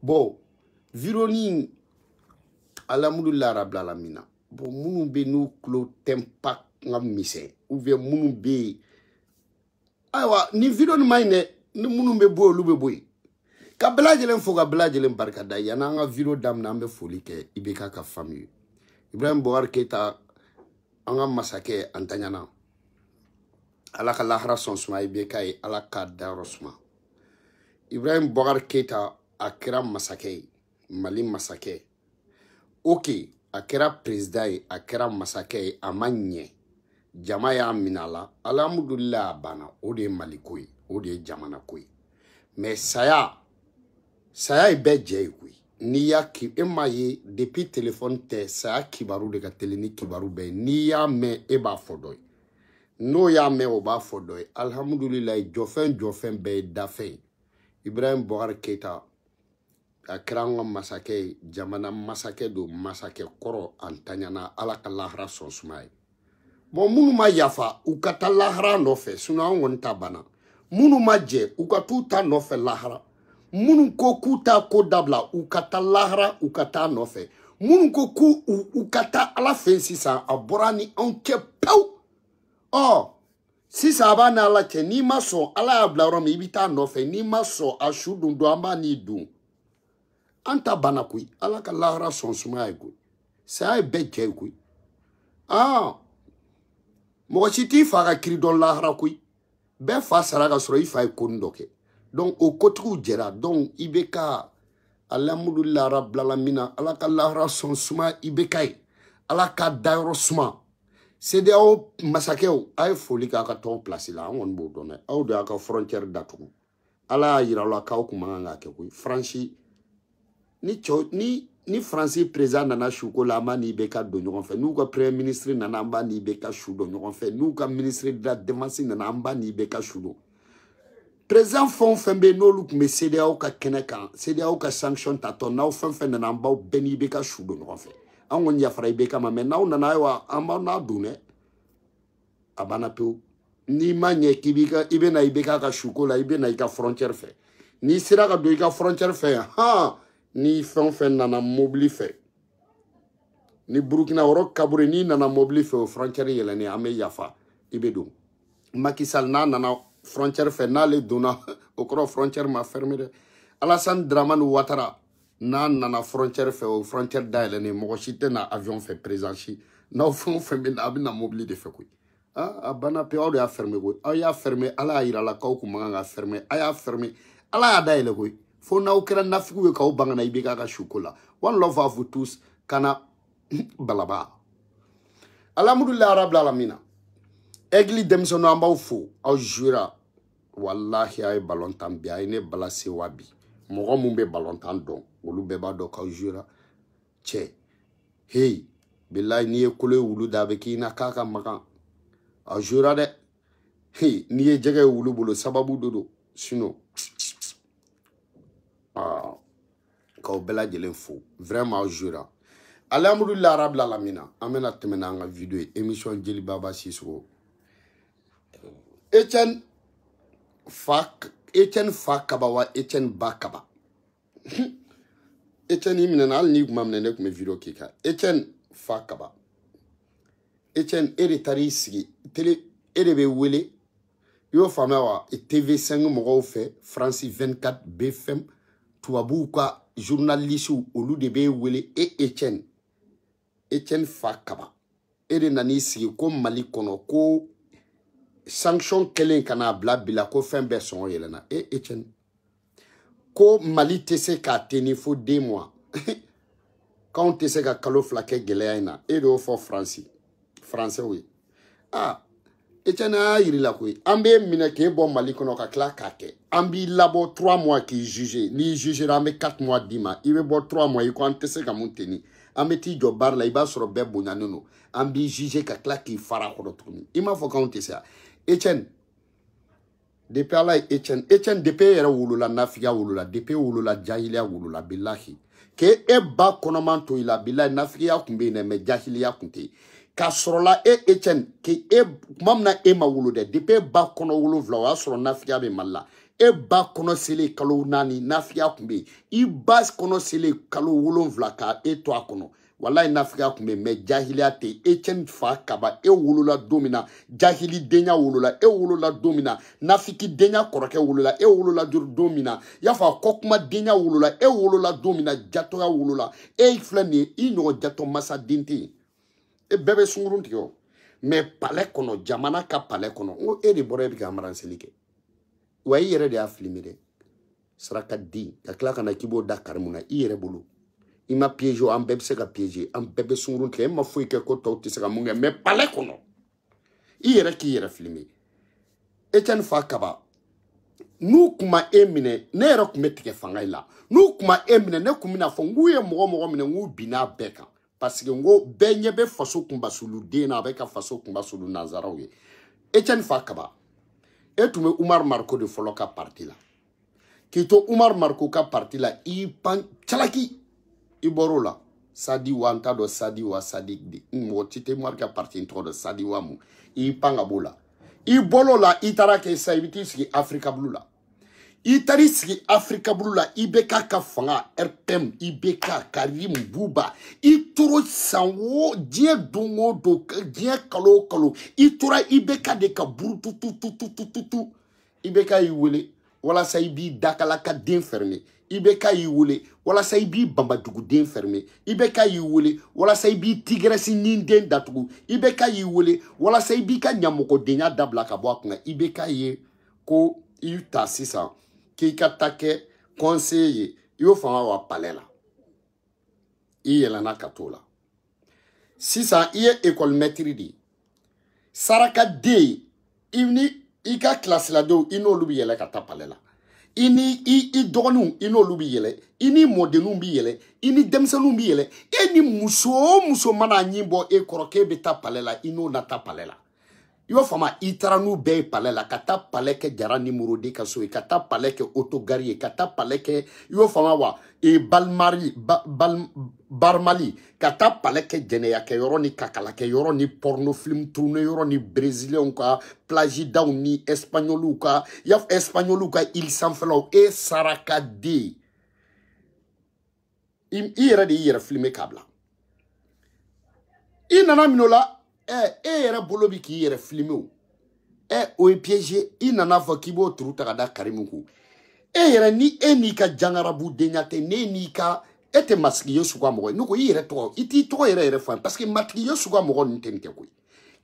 Bon, Vironi, alhamdoulilah rabbil alamina. Bon, mounou be nou klo tempak ngam mise. Ou bien mounou be. Aywa, ni Vironi mayne, ni mounou be boy, lube boy. Ka bladjelen fo ka bladjelen barkada. Yana nga Viro dam na ambe folike, ibeka ka famille. Ibrahim Boubacar Keita, anga masake antanyana. Ala ka lahra son suma ibeka e ala ka darosma. Ibrahim Boubacar Keita akira masake, Mali masake. Ok, akira président akira masake amanye. Jama ya minala, alhamdulillah bana, ode malikoi, ode jamana koi. Mais saya ibe jay koi. Ni ya ki emaye depuis téléphone te saya kibaru de ka tele ni kibaru be ni ya me eba fodoy. No ya me oba fodoy. Alhamdulillah jofen be dafe. Ibrahim Boubacar Keita akranga masake jamana masake do masake koro antanyana ala ka lahra son sumay. Bon munu ma yafa u kata lahra no fe suna on tabana. Munu ma je u ka tuta no fe lahra. Munu ko kuta ko dabla u kata lahra u kata no fe. Munu ko ku u kata ala fe sisa aborani onke pew. Oh sisa abana ala ke ni maso ala ablaro mi bita no fe ni maso ashudu do amba ni du. Anta bana kui ala ka lahra son suma kui. Sa be je kui. Ah Mochiti faga kiri don lahra kui. Ben fa saraga soro ifa kondoke. Donc au kotrou jera donc ibeka alhamdulillah rabbil alamin ala ka lahra son suma ibekai ala ka dairo suma. CEDEAO masakeo ay foli ka ka ton place la on bo donné aw de aka frontière datu. Ala yira la ka ko manga ke kui franchi ni Français président nana chouko la mani beka do ñogon fe nous ka premier ministre nana amba ni beka choudo ñogon fe nous ka ministre de la défense nana amba ni beka choudo président fon fembe no look me CEDEAO ka kenekan CEDEAO ka sanction tato na fon nana amba beni beka choudo ñogon fe an won ya fara beka ma mais na nana wa amba na dune abana peu ni manye kibika ibena ibeka ka chouko la ibena ika frontière fe ni sira ka do ika frontière fe ha ni fen nana mobili fe ni Burkina Oro kabure ni nana mobili fe o frontière yelene ame yafa ibedo Macky Sall nana frontière fe na le dona o kro frontière ma fermé de Alassane Dramane Ouattara nana frontière fe o frontière da yelene mo chite na avion fe présence na fon ben abina mobili de fe ko abana pe o ya fermé ko ya fermé ala ira la ko kuma nga fermé aya fermé ala da yele ko fo na ukira nafiku ka bangana ibeka ka shukola one love à vous tous kana balaba alhamdulillah rabbil alamin egli demsono amba fo au jura wallahi ay ballon tambi ay ne balase wabi mo mumbe ballon tan don wolu beba do ka jura che hey billahi ni ekole wulu dabe ki na kaka makan au jura de hey ni e jege wulu bolo sababu dodo sino Kao bela jelen fo vraiment jura alhamdulillah rabbil alamin amena temena nga vidéo émission Jeli Baba Sissoko Etienne Fakaba wa Etienne Bakaba Etienne imena al ni kuma mene kuma vidéo kika Etienne Fakaba Etienne eretari sigi télé erebe wele yo fama wa TV5 mo fait France 24 BFM Touabou ka journaliste olu de be wele Etienne Fakaba ere nani sigi ko Mali kono ko sanction kelen kana bla bila ko fen be son yelena Etienne ko Mali tese ka teni fo 2 mois quand tese ka kalo flake geleina et do for français oui Etienne yiri la koy ambe mine ke bon Mali kono ka kla kake ambi labo 3 mois ki juger ni juger ambe 4 mois dima ibe bo 3 mois ko antese ka monteni ambe ti jo bar la iba soro be bonanono ambi juger ka kla ki fara ko tuni ima fo ka ontese Etienne depuis ala Etienne depuis era wulula nafiga wulula depuis wulula jahiliya wulula billahi ke e ba konomanto ila billahi nafiga kumbe ne me jahiliya kunte ka sorola Etienne ke mamna ma wulu de depuis ba kono wulu vla wa soro nafiga be malla e ba kono sele kalo nani nafiya kumbe I bas kono sele kalo wolonvla ka e to akono wallahi nafiya kumbe me jahiliate e chen fa kaba e wolola domina jahili denya wolola e wolola domina nafiki denya koroke wolola e wolola dur domina yafa kokuma denya wolola e wolola domina jato ya wolola e flani I no jato masa dinti e bebe sungurun tiyo me pale kono jamana ka pale kono ngo e de bore bi kamaran selike wa yere de aflimire saraka di ya kla kana kibo dakar muna yere bulu ima piéger am bebe se ka piéger am bebe sungurun tiyo ma fuy ke ko to tisaka munga me pale kono yere ki yere filmer etienne fakaba nu kuma emine ne yere kumetike fangaila nu kuma emine ne kumina fo nguye mogo mine ngu bina beka parce que ngo benye be faso kumba sulu dena avec ka faso kumba sulu nazarawe Etienne Fakaba etume Umar Marko de foloka parti la kito Umar Marko ka parti la I pan chalaki I borola sadi wanta do sadi wa sadik di mo tite marka parti intro de sadi wa mu I panga bola I bolola itara ke saibiti ski Africa Blue la Itari sigi Afrika Blula Ibeka ka fanga RPM Ibeka Karim Buba Itoro sanwo die dongo do die kalo Itora Ibeka de ka buru tu Ibeka iwele wala saibi dakala ka den fermé Ibeka iwele wala saibi bambadugu den fermé Ibeka iwele wala saibi tigresi ninden datugu Ibeka iwele wala saibi ka nyamoko denya dabla ka bwakanga Ibeka ye ko ita sisa ki katake conseiller yo fanga wa palela iyela katola sisa iye école maîtrise di saraka de ini ika classe la do ino lubi yele kata palela ini I dogonu ino lubi yele ini modenu bi yele ini demsenu bi yele eni muso mana nyimbo e koroke beta palela ino nata palela Yo fama itaranu be palela kata paleke jara numero de kaso kata paleke autogari kata paleke yo fama wa e balmari barmali kata paleke jeneya ke yoro ni kakala ke yoro ni porno film tourne yoro ni brésilien ka plagi down ni espagnolu ka yaf espagnolu ka il s'enflot e saraka de ira de ira filme kabla inana minola yere bolo bi ki yere filmer o e piéger inana fa kibo turu tagada karimuku yere ni ka jangarabu denyate ni ka ete maski yesu kwa mogo nuko yere to iti to yere fan parce que matki yesu kwa mogo ntenke ko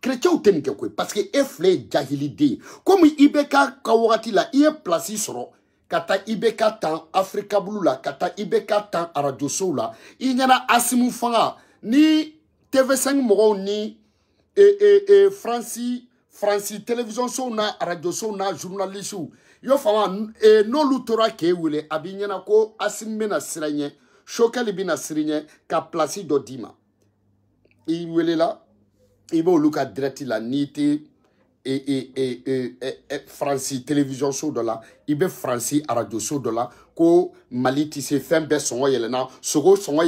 chrétien tenke ko parce que efle jahilide comme ibeka ka wakati la ie place soro kata ibeka tan Africa Blue la kata ibeka tan radio show la inyana asimu fanga ni TV5 mogo ni Franci télévision show na radio show na journaliste yo fama no lutora ke wele abinyana ko asimbe na siranye shokali bina siranye ka place do dima I wele la ibo luka direct la niti Franci télévision show de la ibe Franci radio show de la ko maliti se fembe songo yelena sogo songo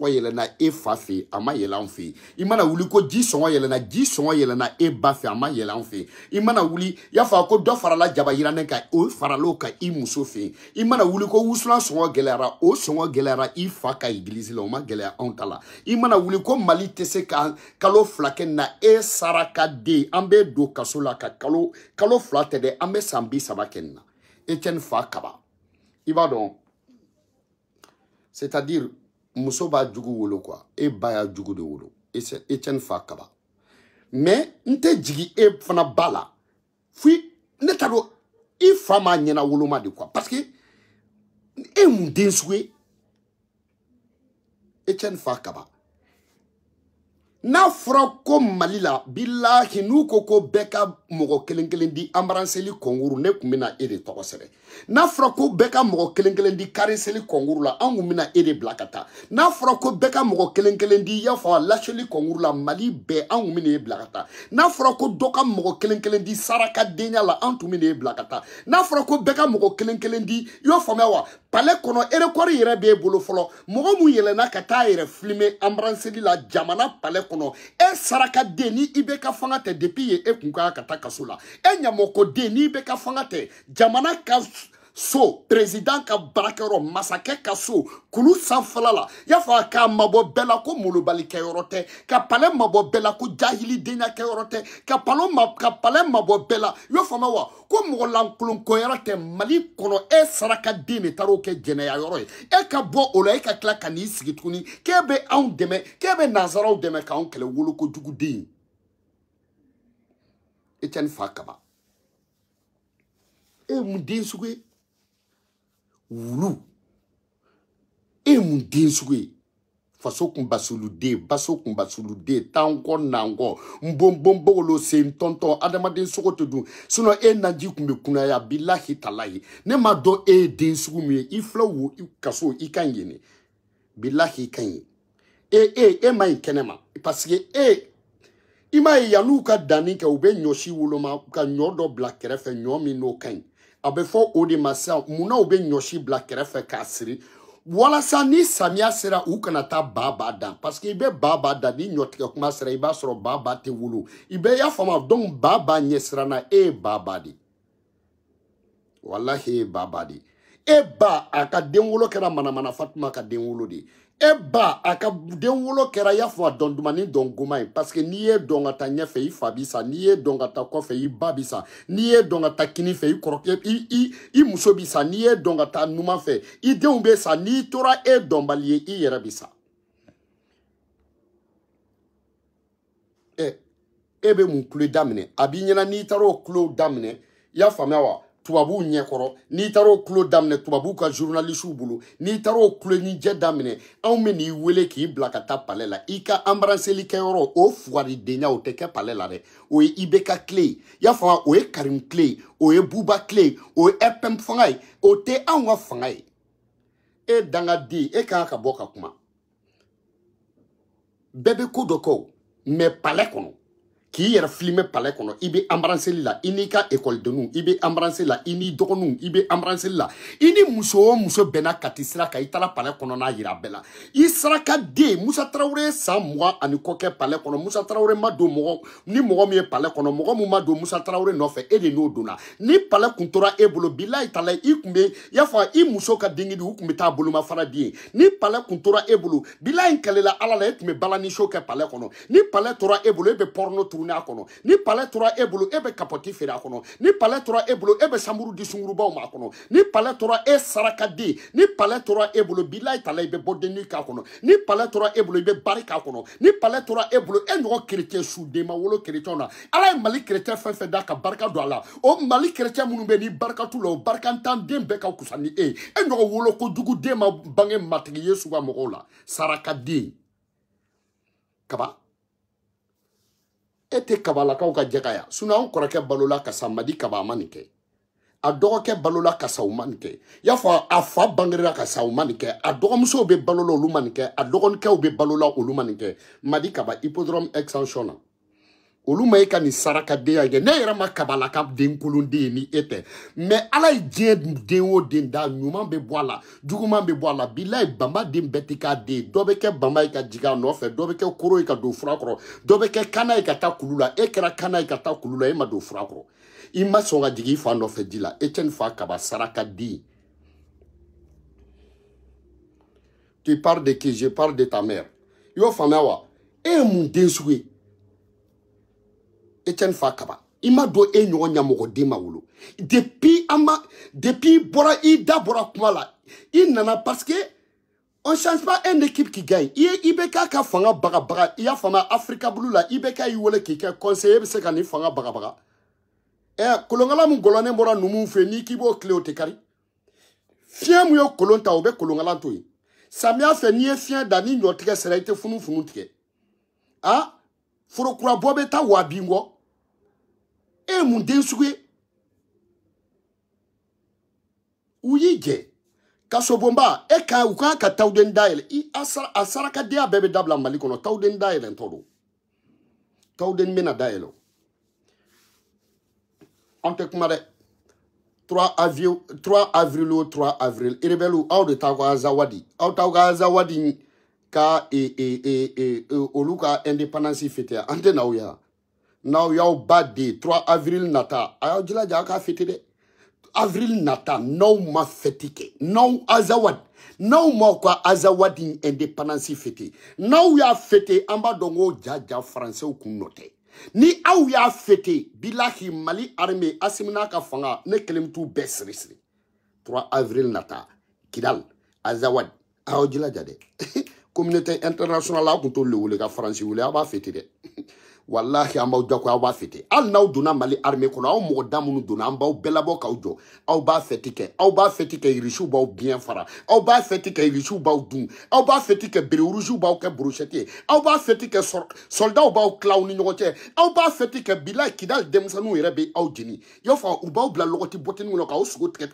yelena e fafi ama yelan fi imana wuli ko ji songo yelena e bafi ama yelan fi imana wuli ya fa ko do farala jaba yiranen ka o faralo ka I muso fi imana wuli ko wusula songo gelera o songo gelera I fa ka église lo ma gelera ontala imana wuli ko maliti se ka kalo flaken na e saraka de ambe do kasola ka kalo flate de ambe sambi sabakenna Etienne Fakaba Iba donc c'est-à-dire muso ba jugu wolo quoi e baya jugu de wolo et c'est Etienne Fakaba mais nte jigi e fana bala fui ne taro I fama nyena wolo ma de quoi parce que e mun densoué Etienne Fakaba na frako malila billahi nuko ko beka mogo kelenkelen di ambranseli konguru ne kumina ede tokosere na frako beka mogo kelenkelen di kareseli konguru la angu mina ede blakata na frako beka mogo kelenkelen di yafa lacheli konguru la mali be angu mina ede blakata na frako doka mogo kelenkelen di saraka denya la antu mina ede blakata na frako beka mogo kelenkelen di yo famewa pale kono ere kori yere be bolo folo mogo mu yelena kata yere filme ambranseli la jamana pale kono e saraka deni ibeka fangate depuis e kunka kata kasola e nyamoko deni ibeka fangate jamana ka so président ka barakero masake ka so kulu sanfalala yafa ka mabo bela ko mulubali ke yorote ka pale mabo bela ko jahili denya ke yorote ka pale mabo bela yo fama wa ko mo lankulun ko yorote mali kono e saraka dini taro ke jene ya yoro e ka bo olo e ka kla kani sigituni kebe an deme kebe nazaraw deme ka on kele wolo ko jugudin e tian fakaba e mudin sugue wulu e mun den sugue faso kun basulu de tanko nango mbombolo sen tonton adamaden sogo to dun sino e naji kun be kunaya billahi talahi ne ma do e den sugu mi I flow kaso I kan yene billahi kan e mai kenema parce que ima yanu ka dani ka ube nyoshi wuloma ka nyodo black kerefe nyomi no kan abefo odi masa muna ube nyoshi black kerefe kasiri wala sa ni samia sera u kana ta baba dan parce que ibe baba dan ni nyotika kuma sera iba soro baba te wulu ibe ya fama donc baba nyesra na baba di wallahi baba di ba aka den wulo kera mana Fatuma ka den wulo di ba aka den wulo kera ya fo don dumani don gomai parce que ni dongata nyefe I fabisa ni dongata kofe I babisa ni dongata kini fe I koroke I muso bisa ni dongata numa fe I deumbe sa ni tora dombaliye I yerabisa be mun kule damne abinyana ni taro klo damne ya famawa tubabu nyekoro ni taro klo damne tubabu ka journalistes bulu ni taro klo ni je damne aw me ni wele ki blakata palela ika embrasser ke yoro o fuari denya o teke palela re o ibeka clé ya fa o karim clé o buba clé o epem fangai o te anwa fangai e danga di e ka boka kuma bebe kodoko me pale kono ki yera filmer palais kono ibe embrasser la inika école de nous ibe embrasser la ini dogonu ibe embrasser la ini muso bena katisra ka itala palais kono na yira bela israka de Musa Traoré 100 mois ani koke palais kono Musa Traoré mado mogo ni mogo mi palais kono mogo mu mado Musa Traoré no fe ede no dona ni palais kuntora ebolo bila itala ikumbe yafa I muso ka dingi du kumbe ta bolo ma fara bien ni palais kuntora ebolo bila inkalela ala la etume balani shoke palais kono ni palais tora ebolo ebe porno akono ni palais tora ebulu ebe kapoti fera akono ni palais tora ebulu ebe samuru disunguru ba ma akono ni palais tora saraka di ni palais tora ebulu bilai talai be bodeni ka akono ni palais tora ebulu be barika akono ni palais tora ebulu enyo chrétien soude ma wolo chrétien na ala mali chrétien fe da ka barka do ala o mali chrétien munu be ni barka tu lo barka ntan dembe ka kusani enyo wolo ko dugu de ma bange matigi yesu ba mogola saraka di kaba ete kabala ka jekaya suna on korake balola ka samadi kaba manike adogo ke balola ka saumanike yafa afa bangrira ka saumanike adogo muso be balola olumanike adogo nke be balola olumanike madi kaba hippodrome extension oluma eka ni saraka de ya ne yera makabala ka den kulunde ni ete mais ala je den wo den da nyuma be boala juguma be boala bilai bamba den betika de dobeke bamba ka jiga no fe dobeke koro ka do furakro dobeke kana ka ta kulula ekra kana ka ta kulula e ma do furakro imma songa jigi fa no fe dila eten fa kaba saraka di tu parles de qui? Je parle de ta mère yo famawa mun den suwe Etienne Fakaba. Ima do enyo nyamogo dema wolo. Depuis bora ida bora kumala. Il nana parce que on change pas une équipe qui gagne. Ibeka ka fanga baga. Il y a fama Africa Blue la. Ibeka iwole ki ke conseiller se kani fanga baga. Kolongala mu golone bora numu fe ni kibo Cléo Tekari. Fien mu yo kolonta obe kolongala toyi. Samia fe ni fien dani nyotika sera ite funu tike. Foro kura bobe ta wabingo mun den sugue uyije kasobomba ka uka ka tawden daile asara ka dia bebe dabla malikono tawden daile ntodo tawden mena daile ante kumare 3 avril irebelu au de tawga zawadi ka olu ka indépendance fêté ante na ya now yaw bade 3 avril nata ayo jilaja ka fêté de avril nata no ma fêté no azawad no mo kwa azawadi indépendance fêté no ya fêté amba dongo jaja français ou kunote ni aw ya fêté bilahi mali armée asimna ka fanga ne kelemtu besrisri 3 avril nata kidal azawad ayo jilaja de communauté internationale la kunto le wole ka France wole aba fêté de wallahi amaw jako aba fêté al naw duna mali armée kono aw mo damunu duna ambaw belabo kawjo aw ba fêté ke rishu baw bien fara aw ba fêté ke rishu baw dun aw ba fêté ke beruju baw ke brochette aw ba fêté ke soldat baw klaw ni nyote aw ba fêté ke bilay kidal demsanu rebe aw jini yo fa u baw bla logoti botin ngono ka usugo ket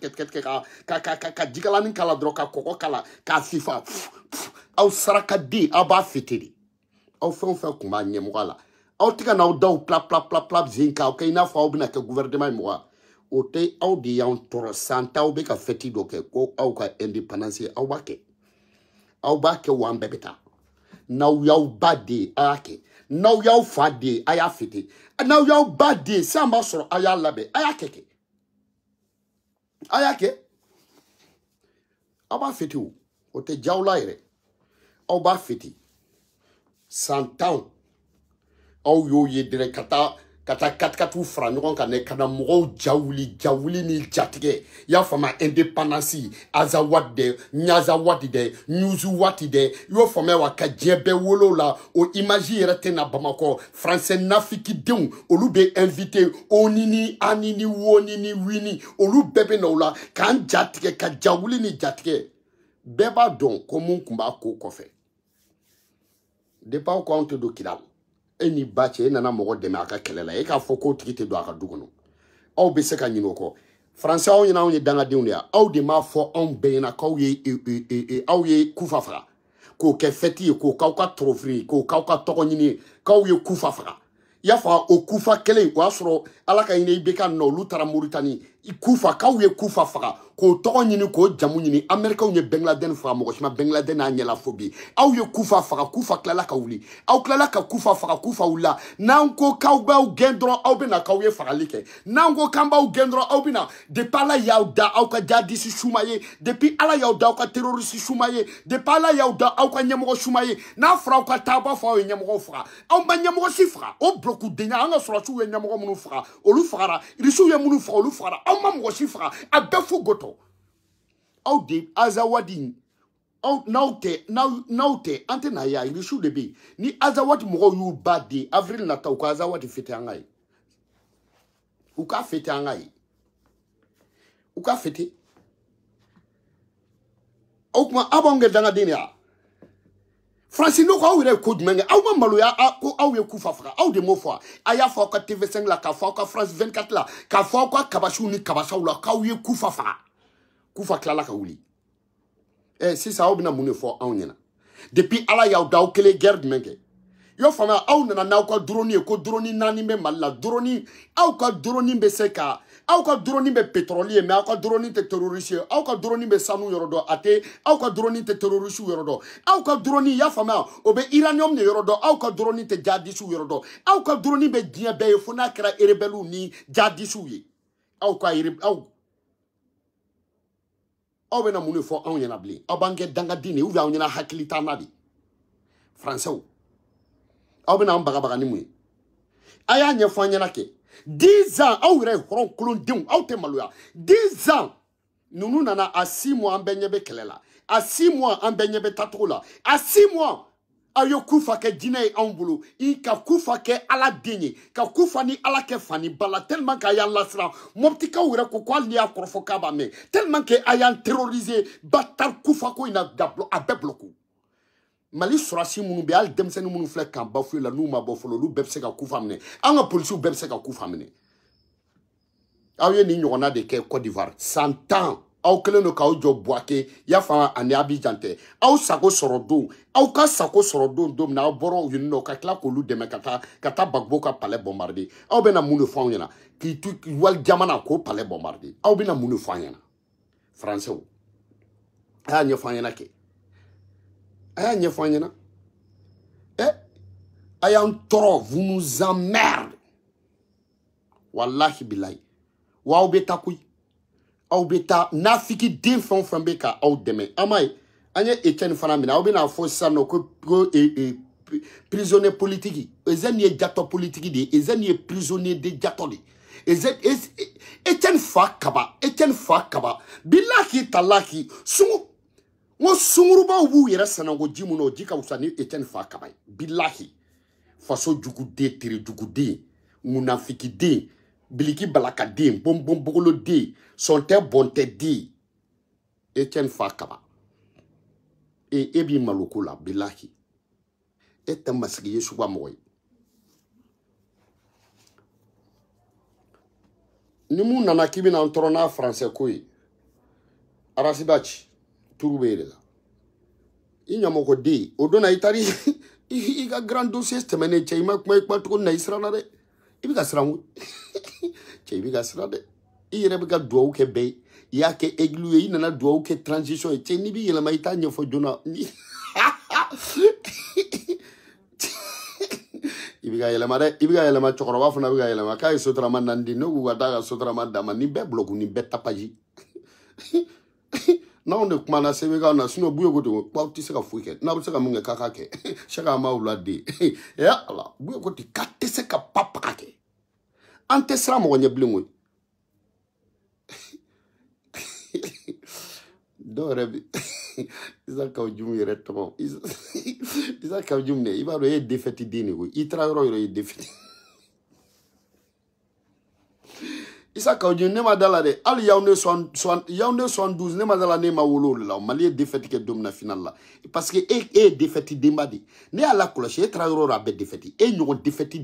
ka digalani kala droka koko kala ka fifa aw saraka di aba fêté aw fon kuma nyemwala aw tika na daw plap zinka okay na fa obina ke gouvernement mo o te aw di yan toro santa o be ka feti do ke ko aw ka indépendance aw ba ke wan bebeta now yaw bade ayake now yaw fade aya fete now yaw bade samba soro aya labe ayake aba feti o te jawla ire aw ba feti 100 ans aw yo ye dire kata katkatu fra ɲɔgɔn kan ne kana mɔgɔw jawuli ni jatige y'a fama indépendance azawad de nyazawad de nyuzu wati de y'o fama wa ka diɲɛ bɛɛ wolo la o image yɛrɛ tɛ na Bamakɔ français nafikidenw olu bɛ invité onini anini wonini wini olu bɛɛ bɛ na o la k'an jatigɛ ka jawuli ni jatigɛ bɛɛ b'a dɔn ko mun tun b'a ko kɔfɛ depuis aw k'anw tɛ don Kidal e ni bache e nana mogo deme aka kelela e ka foko tiki te do aka dugono aw be se ka nyino ko français aw nyina aw ni danga diwne ya aw de ma fo on beyna kaw ye aw ye kufa fara ko ke feti ko kaw ka trofri ko kaw ka togo nyini kaw ye kufa fara ya fa o kufa kele ko asro ala ka ine be kan no lutara Mauritanie kufa kaw ye kufa fara ko togo nyini ko jamu nyini Amerika unye Bangladesh fara mo shima Bangladesh na nyela fobi aw ye kufa fara kufa klala ka wuli aw klala ka kufa fara kufa wula nanko kaw ba u gendro aw be na kaw ye fara like nanko kamba u gendro aw be na de pala yauda aw ka jadi si shumaye depuis ala yauda aw ka terroriste shumaye de pala yauda aw ka nyamo shumaye na fra aw ka taba fa aw nyamo fra aw ba nyamo si fra o bloku de nya nga sura chu nyamo munu fra olu fra risu ye munu fra olu fra aw ma mo si fra abefu goto aw de azawadi aw naute ante na ya risu de bi ni azawadi mo yu badi avril na ta ko azawadi fete angai u ka fete angai u ka fete o kuma abonge danga dinia Francino ko wire ko dmenga aw ma malo ya ko aw ye kufa fra aw de mo fo aya fo ka TV5 la ka fo ka France 24 la ka fo ka kabashu ni kabasaw la ka ye kufa fra kufa klala ka wuli si sa obina mune fo aw nyina depuis ala yaw daw kele guerre dmenga yo fama aw nana na ko droni nani me malla droni aw ka droni be seka aw ka droni be pétrolier mais aw ka droni te terroriste aw ka droni be sanu yorodo ate aw ka droni te terroriste yorodo aw ka droni ya fama o be iranium ne yorodo aw ka droni te jadisu yorodo aw ka droni be dia be fona kra erebelu ni jadisu yi aw ka aw be na munu fo aw nyana bli aw bange danga dine u aw nyana hakilita nabi français aw be na baga ni mu aya nya fo nyana ke 10 ans aw re horon kulon dem aw te maloya 10 ans nunu nana a 6 mois ambenye be kelela a 6 mois ambenye be tatola a 6 mois ayo kufa ke dine ambulu I ka kufa ke ala denye ka kufa ni ala ke fani bala tellement ka yan lasra mopti ka wure ko kwal ni akrofo ka ba me tellement que ayan terroriser batar kufa ko ina dablo abebloku Mali surasi munu be al demseni munu fle kan bafu la nou ma bofolo lu bebse ka kufa mene anga police bebse ka kufa mene awe ni nyona de ke Côte d'Ivoire 100 ans aw keleno ka ojo boake ya fa ani abijante aw sako sorodo aw ka sako sorodo dom na boro yinno ka kla ko lu de kata bagbo ka palais bombardé aw be na munu fa nyana ki tu wal jamana ko palais bombardé aw be na munu fa nyana français o ha nyo fa nyana ke Aya nyefanyena. Ayant trop, vous nous emmerdez. Wallahi billahi. Wa obeta kui. Obeta nafiki din fon fambeka au deme. Amay, anya Etienne Fanamina, obena fo sano ko prisonnier politique. Ezen ye jato politique di, ezen ye prisonnier de jato di. Etienne Fakaba, Etienne Fakaba. Billahi talaki, wo sunguruba wu yera sanango jimuno jika usani Etienne Fakaba. Billahi. Faso jugude tiri jugude munafiki de biliki balaka de bonbon bogolo de sonte bonte de Etienne Fakaba e ebi maloko la bilahi eta masigi yesu wa moy ni mu nana kibi na ntorona français koyi arasibachi turubele la inyamoko de odona itari iga grand dossier stemene chayma kuma to na israna de ibiga sramu chebiga srade ire biga duo ke be ya ke eglu yi na duo ke transition e cheni bi yela mai tanya fo jona ni ibiga yela ma chokoro wa funa biga yela ma kai sotra man nandi no wa daga sotra man dama ni be bloku ni be tapaji na on de kuma na sebega na sino buyo goto kwa ti seka fuike na buseka munga kakake shaka maula de ya ala buyo goto katte seka papa kake ante sra mo nya blingo dore bi isa ka ujum yere to isa ka ujum ne iba ro e defeti dini go itra ro e defeti isa ka ujum ne madala de al yawnde 72 ne madala ne ma wolo la mali defeti ke dom na final la parce que e defeti de madi ne ala cloche e tra ro ra be defeti e nyogo defeti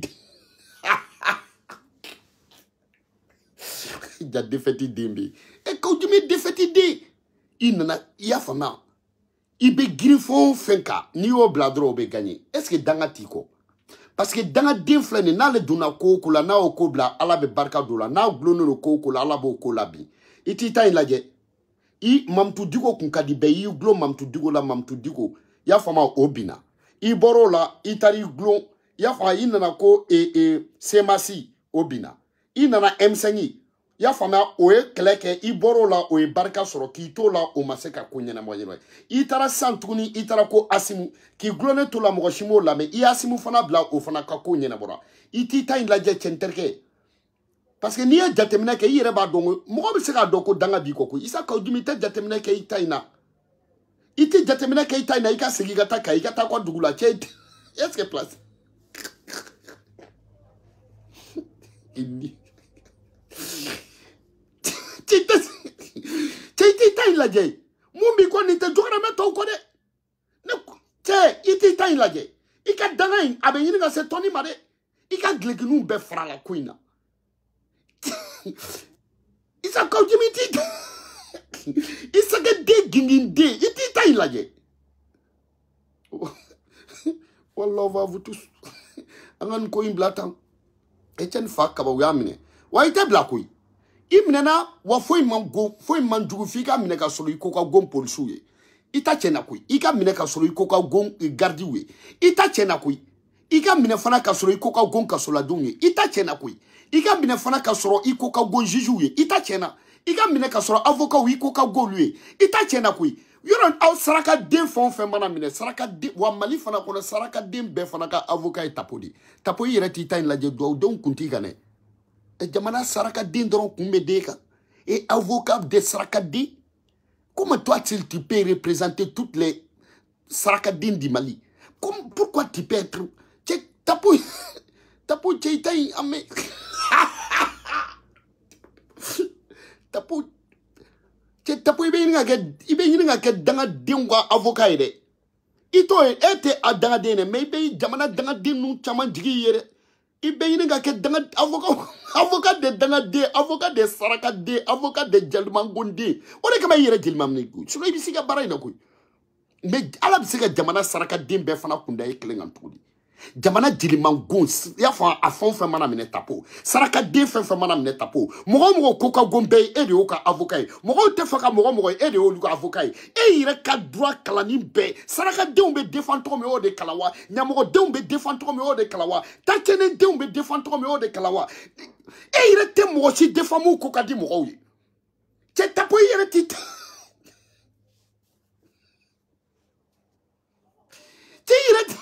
ja defeti dembi e ka ujum defeti de inana ya fama ibe grifon fenka ni o bladro be gagner est-ce que danga tiko parce que danga dinflene na le duna ko kula na o ko bla ala be barka dola na glono no ko kula ala bo ko labi iti tay laje I mamtu digo kun kadi be I glo mamtu digo la mamtu digo ya fama obina I boro la itari glo ya fa inana ko semasi obina inana emsengi ya fama oe keleke I boro la oe barka soro ki to la o maseka kunyana moyeno itara santuni itara ko asimu ki glone to la mogoshimo la me I asimu fana bla o fana ka kunyana bora iti tay la je centerke parce que ni ya jatemina ke yere ba dongo mo be se ka doko danga bi ko isa ka ujumita jatemina ke itaina iti jatemina ke itaina ika segi gata ka ika ta ko dugula che est-ce que place inni Titi tay la jey mumbi ko ni te jogara me to ko de ne te iti tay la jey ika danga in abe yini ga se toni mare ika gleginu be fra la kuina isa ko jimiti isa ga de gingin de iti tay la jey wallah va vous tous angan ko im blatan Etienne Fakaba yamine wa ite blakoi imnena wa foi man jugu fika mine ka solo iko ka gon polisu ye ita chena kui ika mine ka solo iko ka gon gardi we ita chena kui ika mine fana ka solo iko ka gon ka solo dunye ita chena kui ika mine fana ka solo iko ka gon jiju ye ita chena ika mine ka solo avocat iko ka gon lui ita chena kui yoron au saraka den fon fe mana mine saraka de wa mali fana ko saraka den be fana ka avocat tapodi yere ti tan la je do don kunti gane et jamana saraka din doron kumbe deka et avocat de saraka di comment toi tu peux représenter toutes les saraka din du Mali pourquoi tu peux être tapo cheitai ame tapo ibe nga ke danga dingwa avocat ide ito ete adanga dene mais ibe jamana danga dinu chama jigi yere ibe nga ke danga avocat de danga de avocat de saraka de avocat de jalmangonde ore kama yere jilmam ne ku suno ibi siga baray na ku mais ala bi siga jamana saraka de be fana kunda e klengan tudi jamana jiliman gon y'a fɔ a fɛn fɛn mana minɛ tapo saraka den fɛn fɛn mana minɛ tapo mɔgɔ ko ka gon bɛɛ e de y'o ka avocat ye mɔgɔw tɛ fɛ ka mɔgɔ ye e de y'olu ka avocat ye e yɛrɛ ka droit kalanni bɛɛ sarakadenw bɛ défend tɔgɔ min y'o de kalan wa ɲamɔgɔdenw bɛ défend tɔgɔ min y'o de kalan wa tancɛnɛdenw bɛ défend tɔgɔ min y'o de kalan wa e yɛrɛ tɛ mɔgɔ si défend mun ko ka di mɔgɔw ye cɛ tapo i yɛrɛ ti cɛ yɛrɛ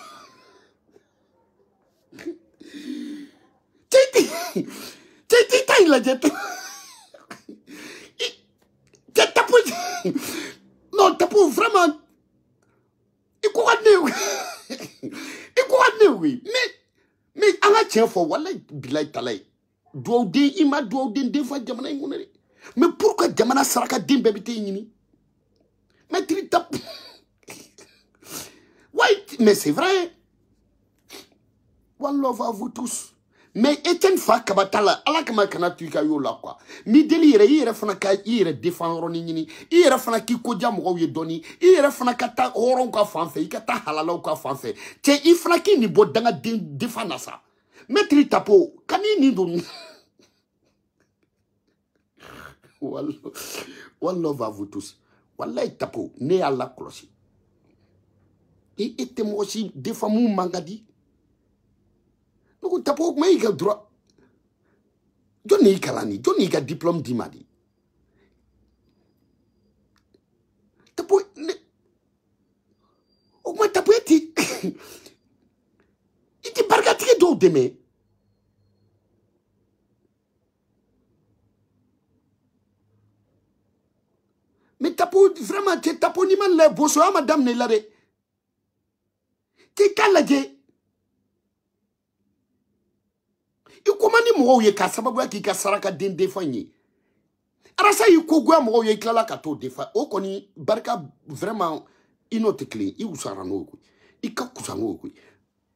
Titi ta il a dit tapo non tapo vraiment il croit oui mais on a tient fort wallahi bilay talay do de ima do de defa jamana ngone mais pourquoi jamana saraka dimbe bi te ñini mais tri tap ouais mais c'est vrai one love à vous tous. Mais Etienne fa kabatala ala kama kana tuika yo la quoi mi deli yere fana ka yere défendre ni ñini yere fana ki ko jam ko ye doni yere fana ka ta horon ka fanfe ka ta halala ka fanfe te i fana ki ni bo danga défendre ça metri tapo kani ni do wallah va vous tous wallahi tapo ne alla cloche et était moi aussi défendre mangadi. Donc, tu as pas eu droit. Johnny Kalani, Johnny a diplôme d'Imadi. Tu as pas. Au moins, tu as pas été. Il te bargaté d'eau demain. Mais tu as pas vraiment. Tu n'as pas ni mal les bosses à madame Nelare. Tu es calagé. I komani mɔgɔw ye ka sababu k'i ka saraka den défend ye arasa i ko goya mɔgɔw ye kilala ka to défend o kɔni barika vraiment i n'o tɛ kelen i usara n'o koyi i ka kusa n'o koyi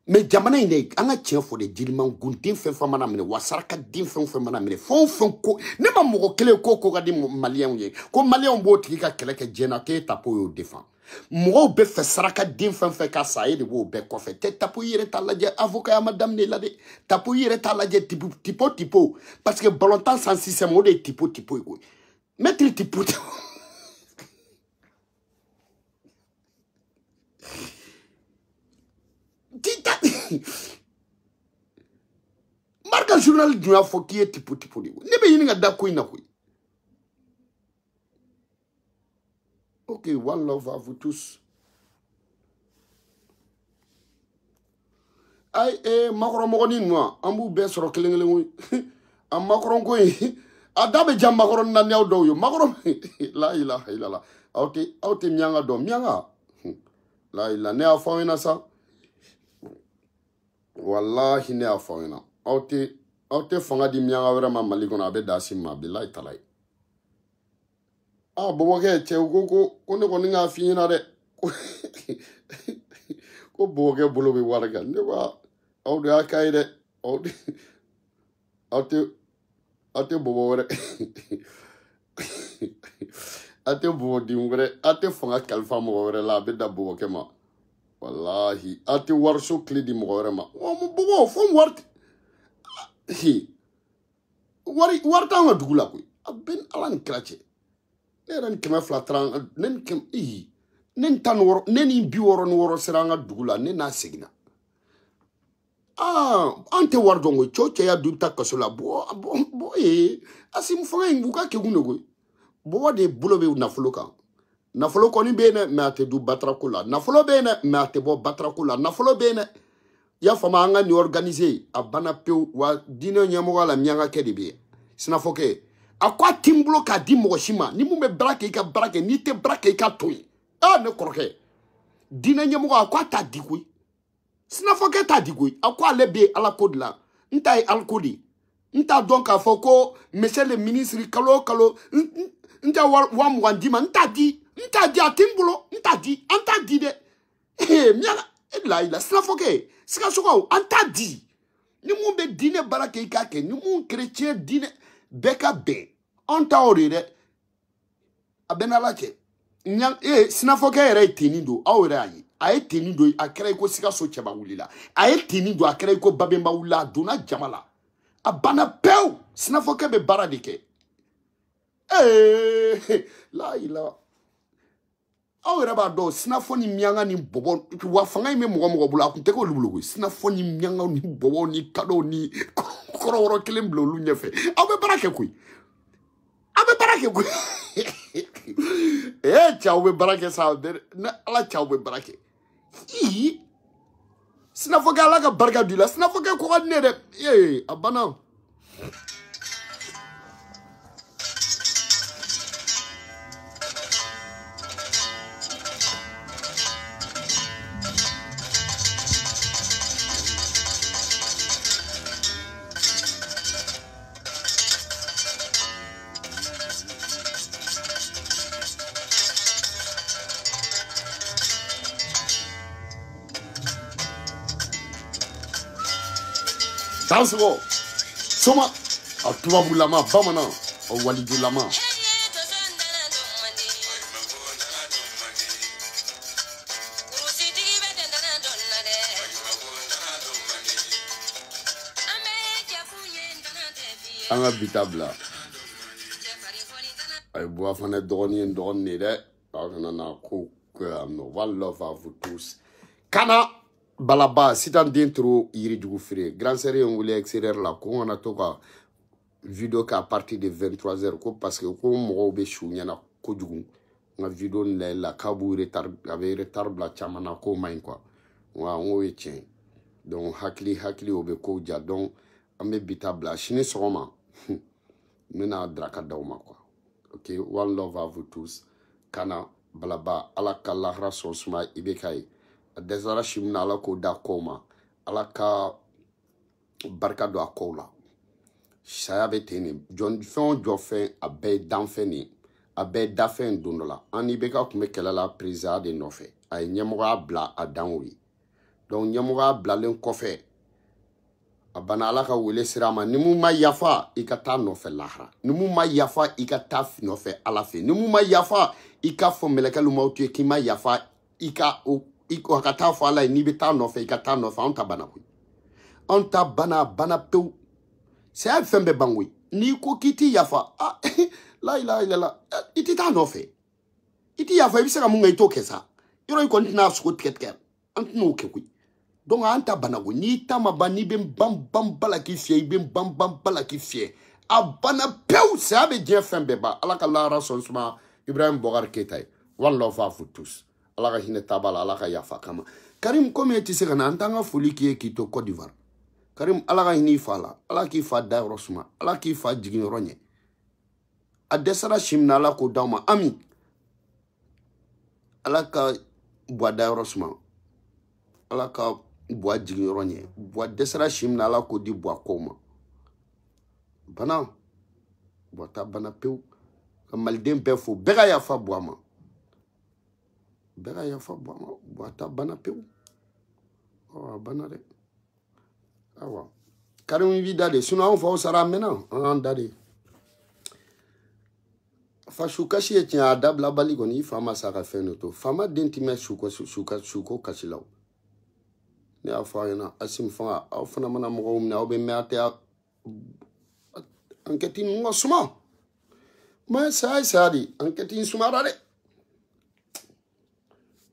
mais jamana in dɛ an ka tiɲɛ fɔ de jeliman gunden fɛn fɛn mana minɛ wa saraka den fɛn fɛn mana minɛ fɛn o fɛn ko ne ma mɔgɔ kelen ko ka di maliyɛnw ye ko maliyɛnw b'o tigi ka kɛlɛ kɛ diɲɛ na k'e tapo y'o défend mɔgɔw bɛ fɛ saraka den fɛn fɛn ka sa e de b'o bɛɛ kɔfɛ tɛ tapo i yɛrɛ t'a lajɛ avocat ya ma daminɛ la dɛ tapo i yɛrɛ t'a lajɛ tipo parce que balontan sans système o de ye tipo ye koyi maître tipo marque journal du y'a fɔ k'i ye tipo de ne bɛ ɲini ka da ko in na koyi. Ok, one love à vous tous. Aïe, Macron Moroni, moi, en bout baisse sur Kling, en Macron Coin, à Dabe Jam Macron Nania Doyo, Macron, là, il a, out Mianga Dom, Mianga. Là, il a né à Fauna ça. Wallah, il n'est à Fauna. Out Fanga di Mianga vraiment Maligona Bedasim Mabi, là, il est. Ah, bon, ok, tu on est à finir de. Ko boge bolo be warga ne ba awde akaide ate bobo wore ate bobo dimgre ate fanga kalfa mo wore la be da bobo kema wallahi ate warso kledi mo wore ma o mo bobo fo wart hi warta ma dugula ko ben alan krache ne ran kema flatran nen kem nen tan woro nen bi woro no woro seranga dugula nen na segna ante wardongo choche ya duta kasola bo asim fanga nguka ke gunogo bo de bulobe na foloka na foloko ni bene me ate du batrakula na folo bene me ate bo batrakula na folo bene ya fama anga ni organiser abana pe wa dino nyamo la mianga ke debe sina foke akwa timblo ka di moshima ni mu me brake ka brake ni te brake ka toyi ne koroke dina nyamo akwa ta digui sina foke ta digui akwa lebe ala kodla ntai alkodi nta donc afoko monsieur le ministre kalo nta wa mwandima nta di atimbulo nta di de miala ila sina foke sika soko anta di ni mu be dine barake ikake ni mu chrétien dine beka be anta orire abenala che nyang sina foke ere tinindo awre a ye teni do a kɛra i ko Sikaso cɛba wulila a ye teni do a kɛra i ko Babemba wulila a donna jama la a banna pewu sinafɔkɛ bɛ baara de kɛ la ilaha aw yɛrɛ b'a dɔn sinafɔ ni mianga ni bɔbɔ wa fanga in bɛ mɔgɔ bolo a kun tɛ k'olu bolo koyi sinafɔ ni mianga ni bɔbɔ ni kadɔw ni kɔrɔwɔrɔ kelen bila olu ɲɛfɛ aw bɛ baara kɛ koyi aw bɛ baara kɛ koyi cɛw bɛ baara kɛ sa ne ala cɛw bɛ baara kɛ sinafɔkɛ ala ka barika d'u la sinafɔkɛ ko ka di ne dɛ a banna Tansugo, soma, a tubabulama, bamana, a walidulama. Anga bitabla. Ay bois fane doni en doni de. Na cook no one love à vous tous. Kana balaba sitan dentro yiri jugu free grand série on voulait extérieur la ko on a to ka vidéo ka partir de 23h ko parce que ko mo be chou nyana ko jugu nga vidéo la kabu retard avec retard bla chamana ko main quoi wa on we tien donc hakli obe ko ja donc ambe bitabla chine soma mena draka dawma quoi OK one love à vous tous kana balaba ala kala rasul sma ibekai desara shimna ala ko da koma ala ka barka do akola saya be teni jon fon jo fen abe danfen ni abe dafen dondola ani be ka kuma kala la prisa de nofe ay nyemoga bla adanwi donc nyemoga bla len kofe abana ala ka wele sirama nimu ma yafa ikata nofe lahra nimu ma yafa ikata nofe ala fe nimu ma yafa ika fo melekalu mautu ki ma yafa ika iko hakata fo ala ni beta no fe ikata no fa on tabana ku on tabana bana peu c'est un fembe bangui ni ko kiti yafa la ilaha illallah itita no fe iti yafa ibisaka munga itoke sa yoro iko ntina suko tiketker antno ke ku donc anta bana ku ni tama bani bem bam bala ki fie bem bam bala ki fie abana peu ça be bien fembe ba ala kala rason suma Ibrahim Bogar Ketay one love à vous tous ala ka hine tabala ala ka yafa kama Karim comme tu sais kana antanga foli ki to Côte d'Ivoire Karim ala ka hini fala ala ki fa da rosuma ala ki fa jigin ronye adesara shimna ala ko dawma ami ala ka bois da rosuma ala ka bois jigin ronye bois desara shimna ala ko di bois koma bana bois ta bana peu malden pe fo bega yafa boama bega yafa boama boata bana peu oh bana de awa Karim vidade suna on fa sara mena on dade fa shuka shi eti adab la bali goni fama sara fenoto fama dentime shuko kashilaw ne afa yana asim fa afana mana mo na obe mate enquête ngo suma mais ça dit enquête sumara de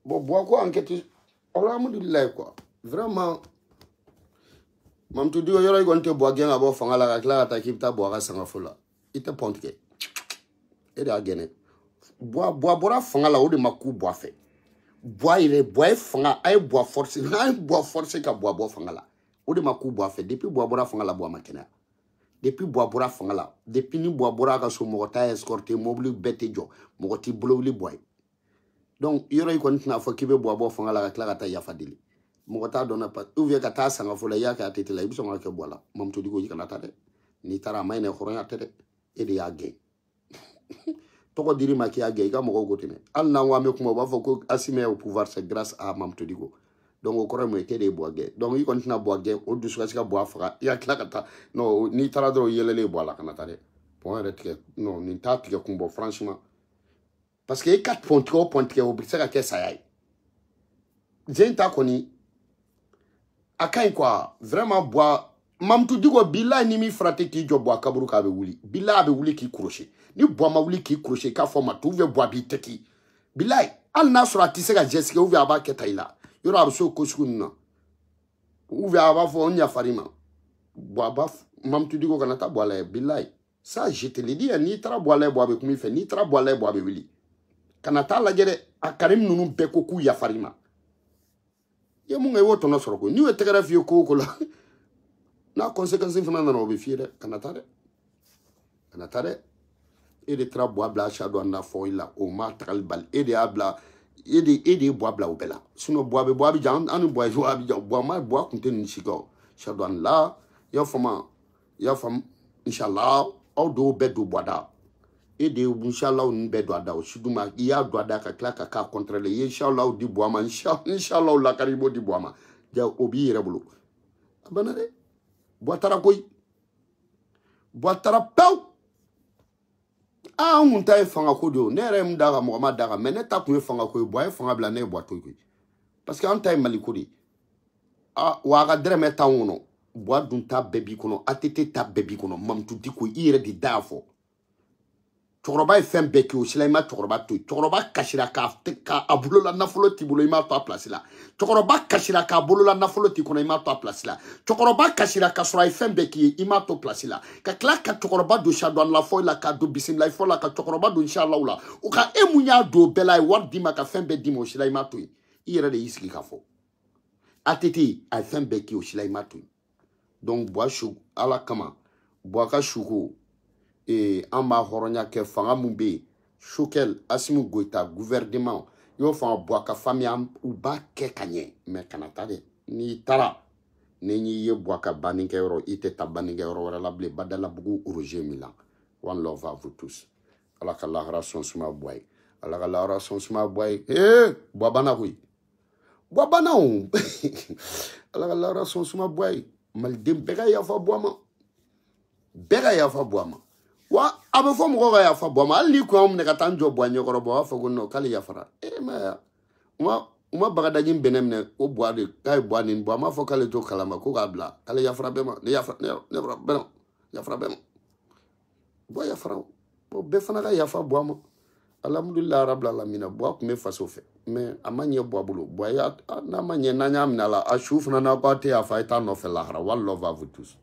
bon bois quoi enquête alhamdulillah quoi vraiment mam tu digo yoro gonte bois gen abo fangala ka kla ta kipta bois ka sanga fola ite pontke e da gene bois bora fangala o de maku bois fait bois il est bois fanga ay bois forcé ka bois fangala o de maku bois fait depuis bois bora fangala bois makena depuis bois bora fangala depuis ni bois bora ka so mogota escorter mobile bete jo mogoti blowli boy donc yoro iko ntina fo kibe bois bo fangala ka kla ta yafa dili mogota dona pa ouvie ka ta sanga fo la ya ka tete la biso ngake bola mam to digo yikana ta de ni tara mayne khoronya tete e de yage toko diri maki yage ga mogo gotine al na wa me kuma ba fo ko assumer au pouvoir c'est grâce à mam to digo donc au corps mo été des bois gay donc il continue à bois gay au dessus ka bois fra ya kla ka non ni tara dro yelele bois la kana ta de point retke non ni ta tike kumbo franchement parce que 4 points au brisaka ke sayay Zenta koni akai quoi vraiment bois mamtu digo billahi ni mi frate ki jo bois kaburu ka be wuli billahi be wuli ki crochet ni bois ma wuli ki crochet ka forma tu ve bois bi teki billahi al nasra ti se ga jeske ou ve aba ketaila yoro abso ko skunna ou ve aba fo nya farima bois ba mamtu digo kanata bois la billahi ça je te le dis ni tra bois la bois be kumi fe ni tra bois la bois be wuli kanata la gere akarim nunu be ko ku ya farima ye mun ngai woto no soro ko ni we tegara fi ko la na conséquence fana na no be fi de kanata de et de tra bois bla cha do na fo ila o ma takal bal et de abla et de bois bla o bela suno bois be jan anu bois jo abi jan bois ma bois kunte ni chigo cha do la ya fama inshallah au do be do bois da et de inshallah on be do da o suduma ya do da ka klaka ka contrôler inshallah di bois ma inshallah la karibo di bois ma ja obi rebulu abanade bois tara koy bois tara pew on ta fanga ko do ne rem daga mo ma daga mais ne ta ku fanga ko bois fanga bla ne bois to ko parce que on ta maliko di wa ga dere me ta wono bois dun ta bebi kono atete ta bebi kono mamtu di ko ire di dafo chokoroba fem beki o sila ima chokoroba to chokoroba kashira ka abulo la nafolo ti bulo ima to place la chokoroba kashira ka abulo la nafolo ti kono ima to place la chokoroba kashira ka sura fem beki ima to place la ka kla ka chokoroba do shadwan la fo la ka do bisim la fo la ka chokoroba do inshallah la o ka emunya do bela wad di maka fem be di mo sila ima to ire de iski ka fo atete ay fem beki o sila ima to donc bois chou ala kama bois ka chouko et en ma horonya ke fanga mumbe chokel asimu goita gouvernement yo fa bois ka famille ou ba ke kanye mais kanata de ni tara ni ye bois ka baninge euro ite ta baninge euro wala ble badala bugu Roger Milan one love à vous tous ala ka la ration suma boy ala ka la ration suma boy bois bana hui bois bana on ala ka la ration suma boy mal dem bega ya fa bois ma bega ya fa bois ma wa abe fo mo ga ya fa bo ma ali ko am ne ka tan jo bo anyo ko bo fa go no kali ya fara ma uma bagada jim benem ne o bo de kay bo ni bo ma fo kale to kala ma ko ga bla kali ya fara be ma ne ya fara ne fara be no ya fara be bo ya fara bo be fana ga ya fa bo ma alhamdulillah rabbil alamin bo ko me faso fe mais amanye bo bulu bo ya na manye na nyam na la ashuf na na ko te ya fa ita no fe la hara wallahu va vous tous